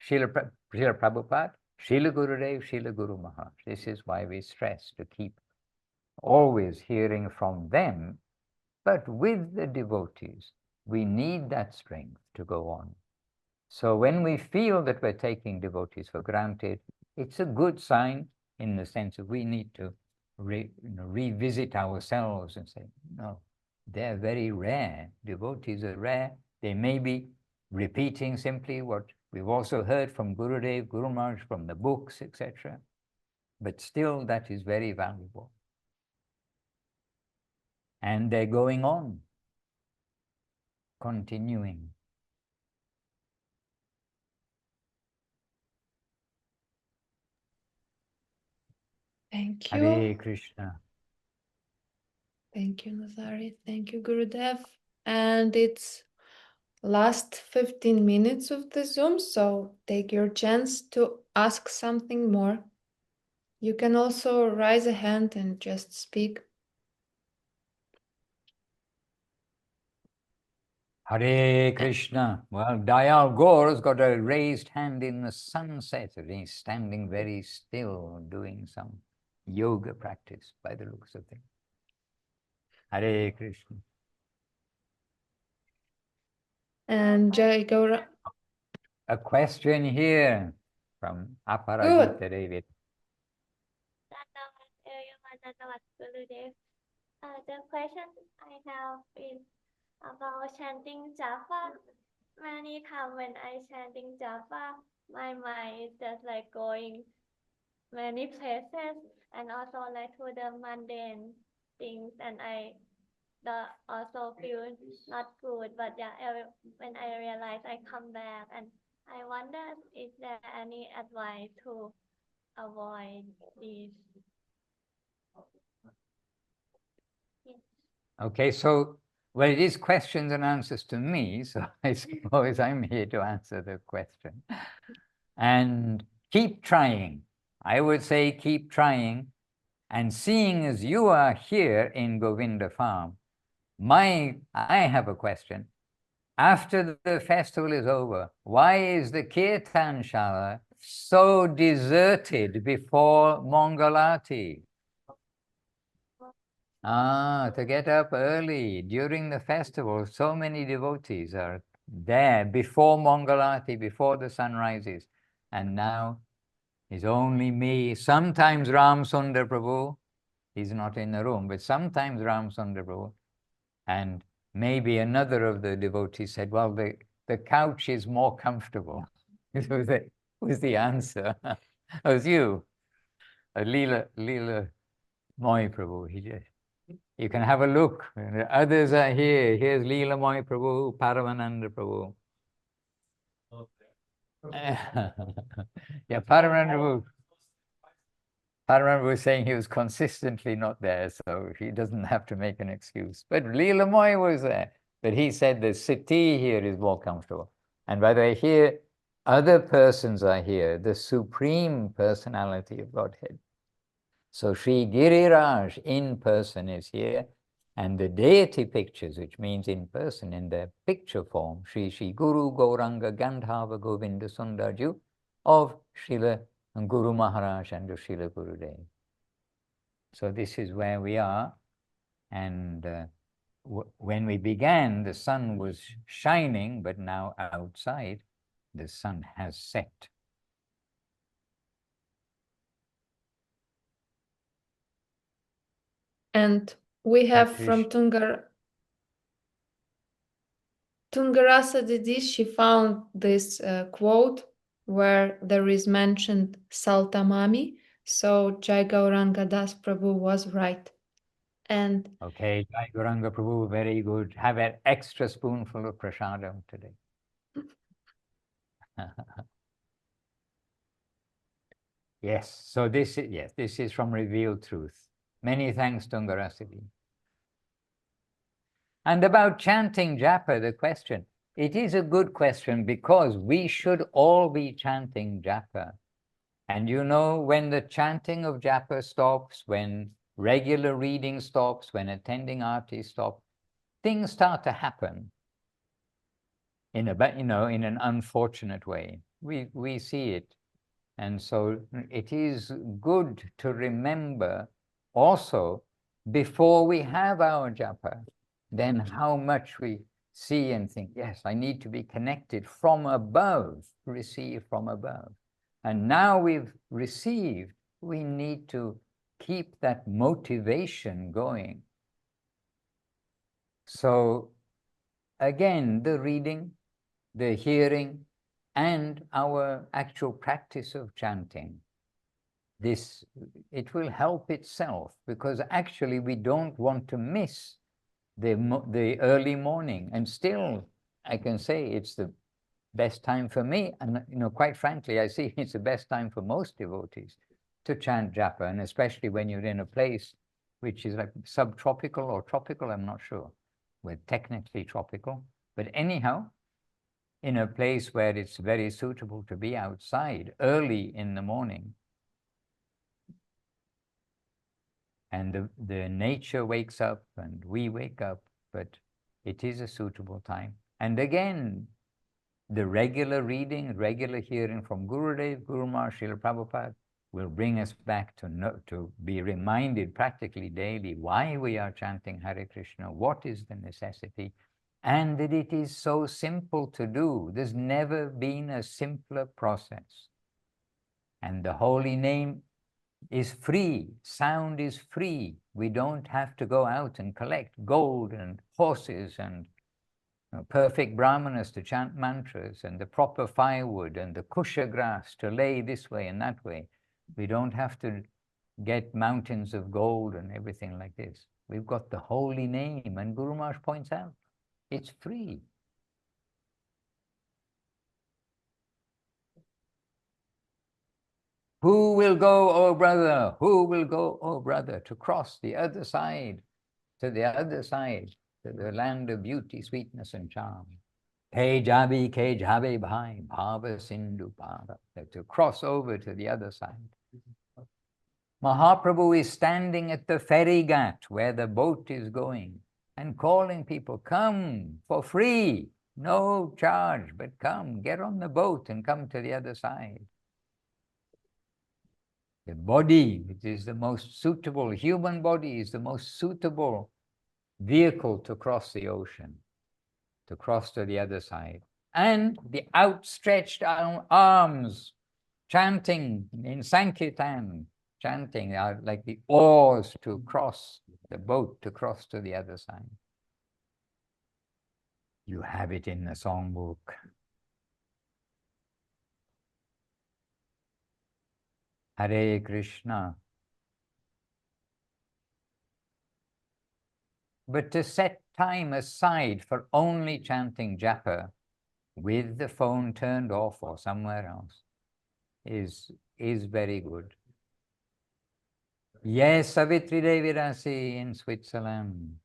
Srila Prabhupada, Srila Gurudev, Srila Guru Maharaj. This is why we stress to keep always hearing from them But with the devotees, we need that strength to go on. So when we feel that we're taking devotees for granted, it's a good sign in the sense that we need to revisit ourselves and say, no, they're very rare. Devotees are rare. They may be repeating simply what we've also heard from Gurudev, Guru Maharaj, from the books, etc. But still, that is very valuable. And they're going on, continuing. Thank you. Hare Kṛṣṇa. Thank you, Nazari. Thank you, Gurudev. And it's last 15 minutes of the Zoom, so take your chance to ask something more. You can also raise a hand and just speak. Hare Krishna. Well, Dayal Gaur has got a raised hand in the sunset. He's standing very still, doing some yoga practice by the looks of things. Hare Krishna. And Jai Gaura. A question here from Aparajita Devi. The question I have is about chanting Japa. Many times when I chanting Japa, my mind is just like going many places and also like to the mundane things, and I also feel not good. But yeah, when I realize, I come back, and I wonder, is there any advice to avoid these? Yes. Okay, so, well, it is questions and answers to me, so I suppose I'm here to answer the question. And keep trying. I would say keep trying. And seeing as you are here in Govinda Farm, I have a question. After the festival is over, why is the Kirtan Shala so deserted before Mangalati? To get up early during the festival, so many devotees are there before Mangalati, before the sun rises. And now it's only me, sometimes Ram Sundar Prabhu, he's not in the room, but sometimes Ram Sundar Prabhu, and maybe another of the devotees said, well, the couch is more comfortable. This was the answer. It was you, Leela Moy Prabhu. You can have a look. Others are here. Here's Leela Moy Prabhu, Paramananda Prabhu. Yeah, Paramananda Prabhu was saying he was consistently not there, so he doesn't have to make an excuse. But Leela Moy was there. But he said the city here is more comfortable. And by the way, here, other persons are here, the Supreme Personality of Godhead. So Sri Giriraj in person is here, and the deity pictures, which means in person, in their picture form, Sri Guru Gauranga Gandhava Govinda Sundarju of Śrīla Guru Maharaj and of Śrīla Gurudev. So this is where we are, and when we began, the sun was shining, but now outside, the sun has set. And we have from Tungarasa Didi, she found this quote where there is mentioned Saltamami. So Jai Gauranga Das Prabhu was right. And okay, Jai Gauranga Prabhu, very good. Have an extra spoonful of prasadam today. Yes, so this is from Revealed Truth. Many thanks, Tungarasidi. And about chanting japa, the question, it is a good question because we should all be chanting japa. And you know, when the chanting of japa stops, when regular reading stops, when attending arti stops, things start to happen in an unfortunate way. We see it. And so it is good to remember also, before we have our japa, then how much we see and think, yes, I need to be connected from above, receive from above. And now we've received, we need to keep that motivation going. So again, the reading, the hearing, and our actual practice of chanting, it will help itself, because actually we don't want to miss the early morning. And still, I can say it's the best time for me, and quite frankly, I see it's the best time for most devotees to chant japa, and especially when you're in a place which is like subtropical or tropical, I'm not sure. We're technically tropical, but anyhow, in a place where it's very suitable to be outside early in the morning. And the nature wakes up and we wake up, but it is a suitable time. And again, the regular reading, regular hearing from Gurudev, Guru Maharaj, Śrīla Prabhupada will bring us back to be reminded practically daily why we are chanting Hare Krishna, what is the necessity, and that it is so simple to do. There's never been a simpler process. And the holy name is free, sound is free. We don't have to go out and collect gold and horses and perfect brahmanas to chant mantras and the proper firewood and the kusha grass to lay this way and that way. We don't have to get mountains of gold and everything like this. We've got the holy name, and Guru Maharaj points out, it's free. Who will go, oh brother? Who will go, oh brother, to cross the other side, to the other side, to the land of beauty, sweetness, and charm? Ke jabe bhai, bhava sindhu para, to cross over to the other side. Mahaprabhu is standing at the ferry ghat where the boat is going and calling people, come for free, no charge, but come, get on the boat and come to the other side. The body, which is the most suitable, human body is the most suitable vehicle to cross the ocean, to cross to the other side. And the outstretched arms, chanting in Sankirtan, chanting are like the oars to cross the boat, to cross to the other side. You have it in the songbook. Hare Krishna. But to set time aside for only chanting japa with the phone turned off or somewhere else is very good. Yes, Savitri Devi Rasi in Switzerland.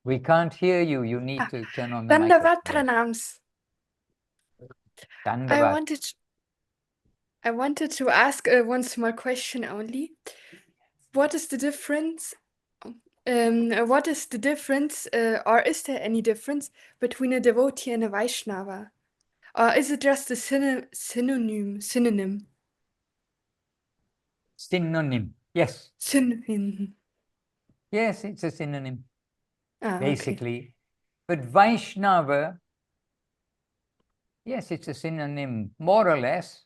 We can't hear you. You need to turn on the Dandavat microphone. pranams. Dandavat. I wanted to ask one small question only. What is the difference? What is the difference, or is there any difference between a devotee and a Vaishnava? Or is it just a synonym? Synonym. Yes. Synonym. Yes, it's a synonym, Okay. basically. But Vaishnava, yes, it's a synonym, more or less,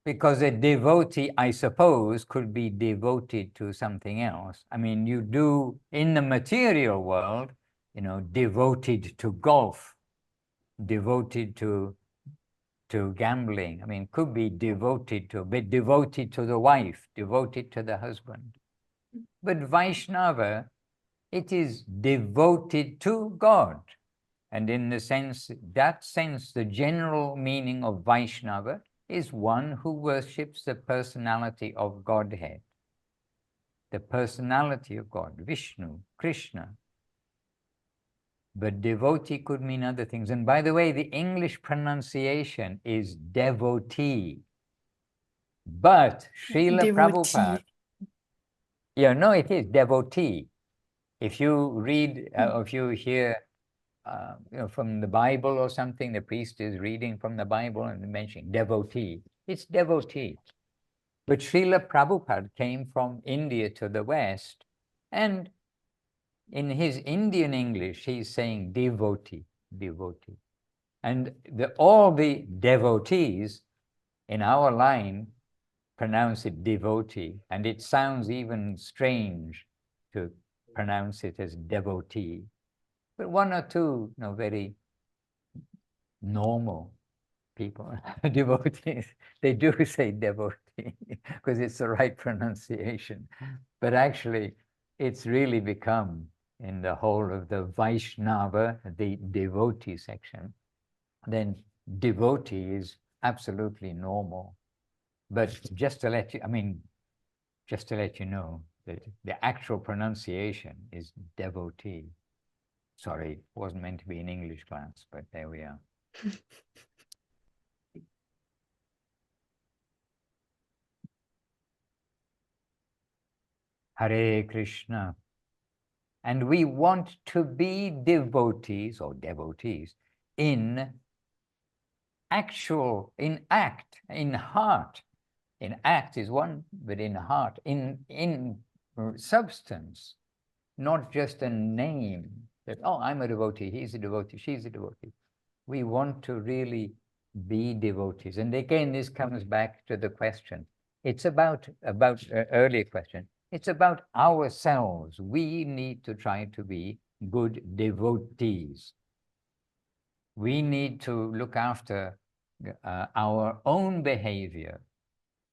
because a devotee, I suppose, could be devoted to something else. I mean, you do, in the material world, devoted to golf, devoted to gambling. I mean, could be devoted to, but devoted to the wife, devoted to the husband. But Vaishnava, it is devoted to God. And in that sense, the general meaning of Vaishnava is one who worships the personality of Godhead, the personality of God, Vishnu, Kṛṣṇa. But devotee could mean other things. And by the way, the English pronunciation is devotee. But Śrīla Prabhupada, it is devotee. If you read, if you hear, from the Bible or something, the priest is reading from the Bible and mentioning devotee, it's devotee. But Srila Prabhupada came from India to the West, and in his Indian English, he's saying devotee, devotee. And all the devotees in our line pronounce it devotee, and it sounds even strange to pronounce it as devotee. But one or two, very normal people, devotees, they do say devotee because it's the right pronunciation. But actually, it's really become, in the whole of the Vaishnava, the devotee section, then devotee is absolutely normal. But just to let you, just to let you know that the actual pronunciation is devotee. Sorry, it wasn't meant to be an English class, but there we are. Hare Krishna. And we want to be devotees or devotees in actual, in act, in heart. In act is one, but in heart, in substance, not just a name that, oh, I'm a devotee, he's a devotee, she's a devotee. We want to really be devotees. And again, this comes back to the question. It's about earlier question. It's about ourselves. We need to try to be good devotees. We need to look after our own behavior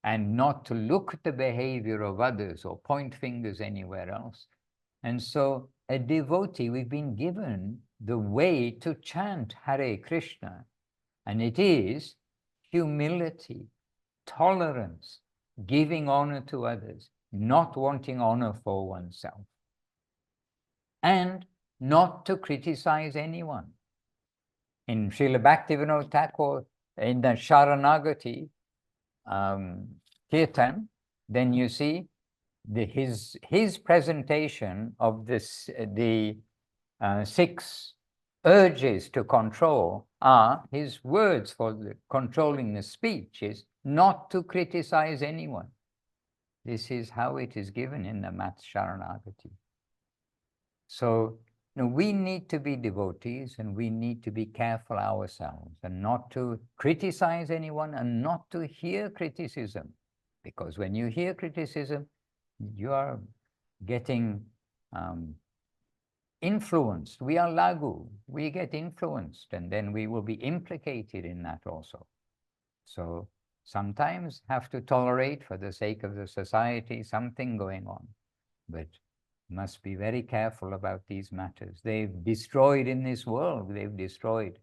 and not to look at the behavior of others or point fingers anywhere else. And so a devotee, we've been given the way to chant Hare Krishna, and it is humility, tolerance, giving honor to others, not wanting honor for oneself, and not to criticize anyone. In Srila Bhaktivinoda Thakur, in the Sharanagati Kirtan, then you see his presentation of this, the 6 urges to control are his words for controlling the speech is not to criticize anyone. This is how it is given in the Mat Sharanagati. So we need to be devotees, and we need to be careful ourselves and not to criticize anyone and not to hear criticism. Because when you hear criticism, you are getting influenced. We are lagu. We get influenced, and then we will be implicated in that also. So sometimes have to tolerate for the sake of the society something going on, but must be very careful about these matters. They've destroyed in this world, they've destroyed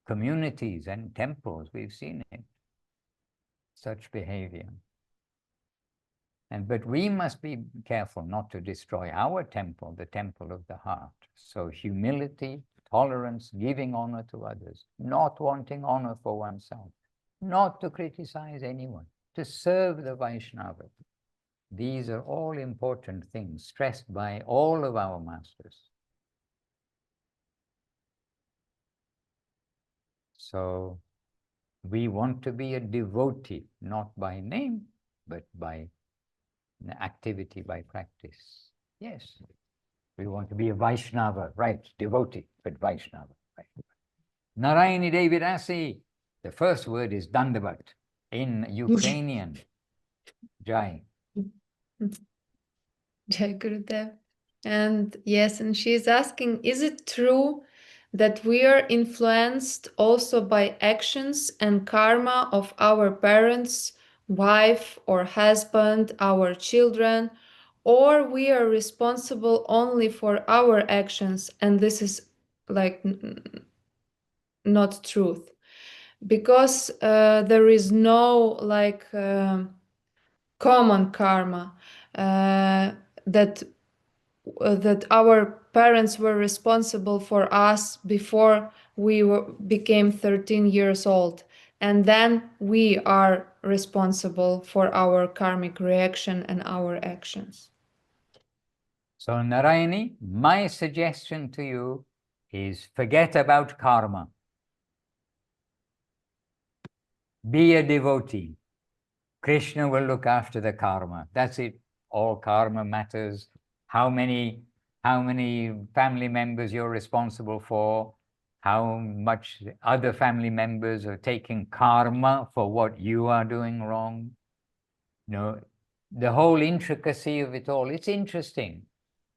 communities and temples. We've seen it, such behavior. But we must be careful not to destroy our temple, the temple of the heart. So humility, tolerance, giving honor to others, not wanting honor for oneself, not to criticize anyone, to serve the Vaishnava. These are all important things stressed by all of our masters. So we want to be a devotee, not by name, but by activity, by practice. Yes, we want to be a Vaishnava, right? Devotee, but Vaishnava. Right? Narayani Devidasi, the first word is Dandavat in Ukrainian. Jai. Jai Gurudev. And yes, and she's asking, is it true that we are influenced also by actions and karma of our parents, wife or husband, our children, or we are responsible only for our actions, and this is like not truth? Because there is no like common karma that our parents were responsible for us before we became 13 years old, and then we are responsible for our karmic reaction and our actions. So Narayani, my suggestion to you is forget about karma. Be a devotee. Kṛṣṇa will look after the karma. That's it. All karma matters. How many family members you're responsible for, how much other family members are taking karma for what you are doing wrong. You know, the whole intricacy of it all, it's interesting.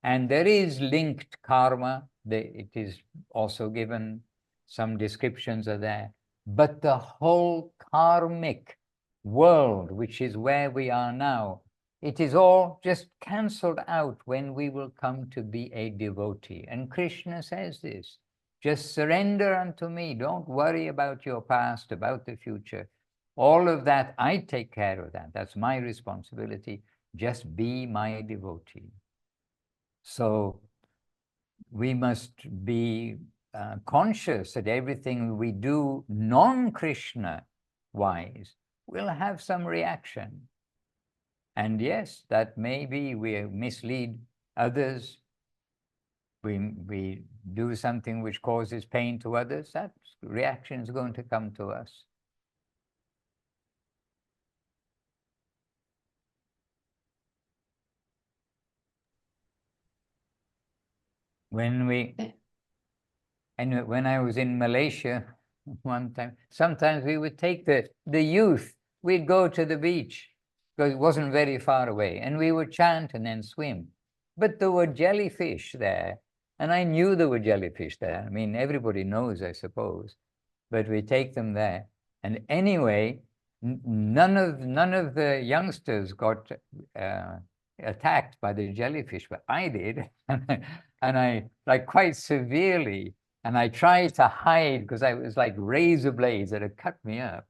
And there is linked karma. It is also given, some descriptions are there. But the whole karmic world, which is where we are now, it is all just cancelled out when we will come to be a devotee. And Kṛṣṇa says this, just surrender unto me. Don't worry about your past, about the future. All of that, I take care of that. That's my responsibility. Just be my devotee. So we must be conscious that everything we do non-Kṛṣṇa wise will have some reaction. And yes, that maybe we mislead others. We do something which causes pain to others. That reaction is going to come to us. When I was in Malaysia one time, sometimes we would take the youth, we'd go to the beach because it wasn't very far away, and we would chant and then swim. But there were jellyfish there, and I knew there were jellyfish there. I mean, everybody knows, I suppose, but we take them there. And anyway, none of the youngsters got attacked by the jellyfish, but I did. And I, like, quite severely, and I tried to hide because I was like razor blades that had cut me up.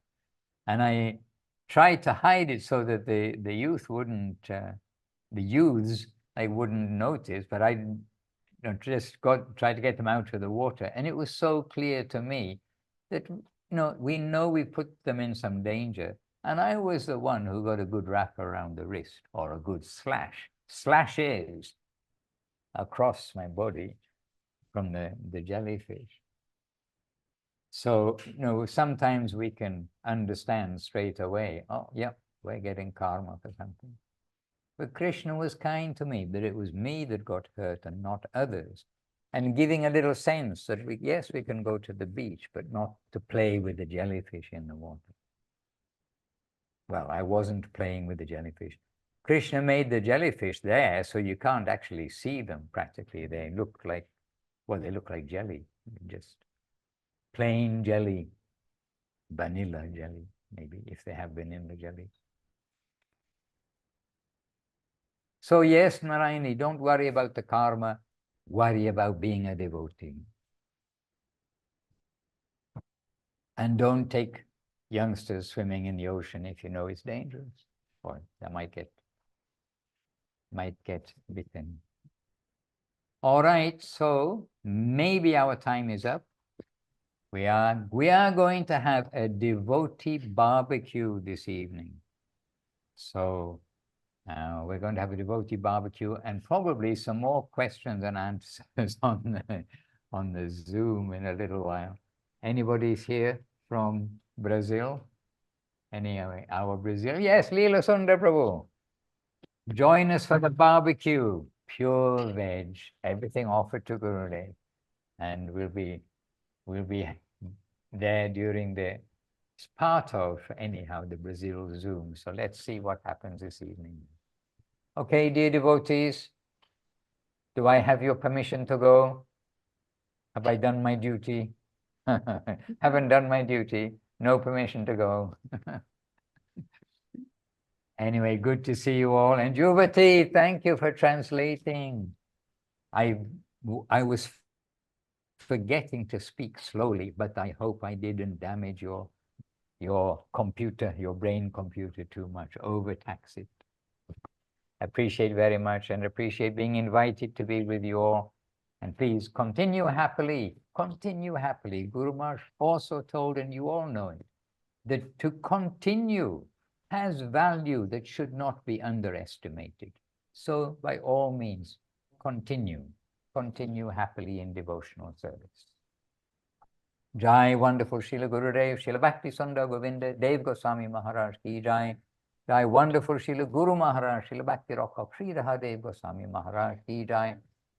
And I tried to hide it so that the youth wouldn't, the youths, they wouldn't notice, but I just tried to get them out of the water. And it was so clear to me that, we know we put them in some danger. And I was the one who got a good wrap around the wrist, or a good slashes across my body from the jellyfish. So, sometimes we can understand straight away, oh, yeah, we're getting karma for something. But Kṛṣṇa was kind to me, that it was me that got hurt and not others. And giving a little sense that, yes, we can go to the beach, but not to play with the jellyfish in the water. Well, I wasn't playing with the jellyfish. Kṛṣṇa made the jellyfish there, so you can't actually see them practically. They look like, well, they look like jelly, just plain jelly, vanilla jelly, maybe, if they have vanilla jelly. So yes, Narayani, don't worry about the karma, worry about being a devotee. And don't take youngsters swimming in the ocean if you know it's dangerous, or they might get bitten. All right, so maybe our time is up. We are going to have a devotee barbecue this evening. So we're going to have a devotee barbecue and probably some more questions and answers on the Zoom in a little while. Anybody's here from Brazil? Anyway, our Brazil? Yes, Leela Sundar Prabhu. Join us for the barbecue. Pure veg, everything offered to Gurudev. And we'll be there during it's part of, anyhow, the Brazil Zoom. So let's see what happens this evening. Okay, dear devotees, do I have your permission to go? Have I done my duty? Haven't done my duty. No permission to go. Anyway, good to see you all. And Juvati, thank you for translating. I was forgetting to speak slowly, but I hope I didn't damage your computer, your brain computer too much, overtax it. Appreciate very much and appreciate being invited to be with you all. And please continue happily, continue happily. Guru Maharaj also told, and you all know it, that to continue has value that should not be underestimated. So by all means, continue happily in devotional service. Jai, wonderful Śrīla Gurudeva, Śrīla Bhakti Sundar Govinda, Dev Goswami Maharaj ki Jai. Jai wonderful Śrīla Guru Maharaj, Śrīla Bhakti Rock, Sri Radhadev Goswami Maharaj ki jai.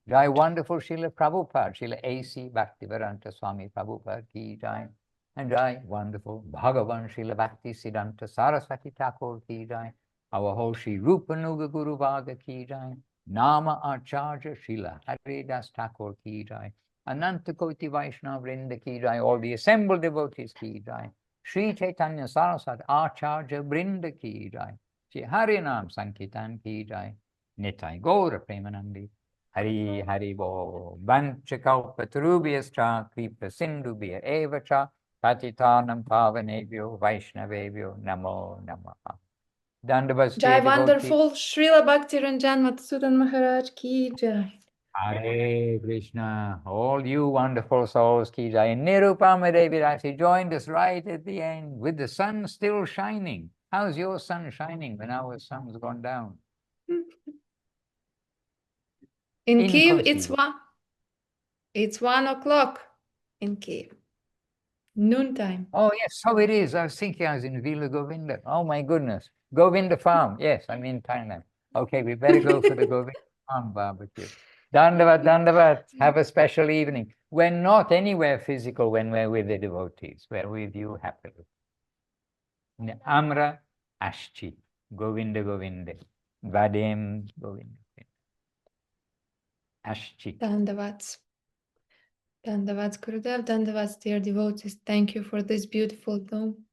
Jai wonderful Śrīla Prabhupada, Śrīla A.C. Bhaktivedanta Swami Prabhupada ki jai. And jai wonderful Bhagavan Śrīla Bhakti Siddhanta Saraswati Thakur ki jai. Our whole Śrī Rupanuga Guru Vaga ki jai. Nama Acharya Śrīla Haridas Thakur ki jai. Ananta Koti Vaishnava Vrinda ki jai. All the assembled devotees ki jai. Shri Chaitanya Saraswati Acharya Vrinda ki jai. Shri Harinam Sankirtan ki jai. Nitai Gaura Premanandi. Hari Hari Bo Vanchakalpatarubhyascha Kripa Sindhubhya Evacha Patitanam Pavanebhyo Vaishnavebhyo Namo Namaha. Dandavas Jai dear devotees. wonderful Srila Bhakti RANJAN Madhusudan Maharaj ki jai. Hare Krishna, all you wonderful souls ki jai. And Nirupama Devi Rasi joined us right at the end with the sun still shining. How's your sun shining when our sun's gone down? In Kyiv, Inconceivable. it's 1 o'clock in Kyiv. Noontime. Oh, yes, so it is. I was thinking I was in Vila Govinda. Oh, my goodness. Govinda Farm. Yes, I'm in Thailand. Okay, we better go for the Govinda Farm barbecue. Dandavat, Dandavat. Have a special evening. We're not anywhere physical when we're with the devotees. We're with you happily. Amra Ashchi. Govinda Govinda. Vadem Govinda. Ashchi. Dandavats. Dandavats Gurudev, Dandavats dear devotees. Thank you for this beautiful dome.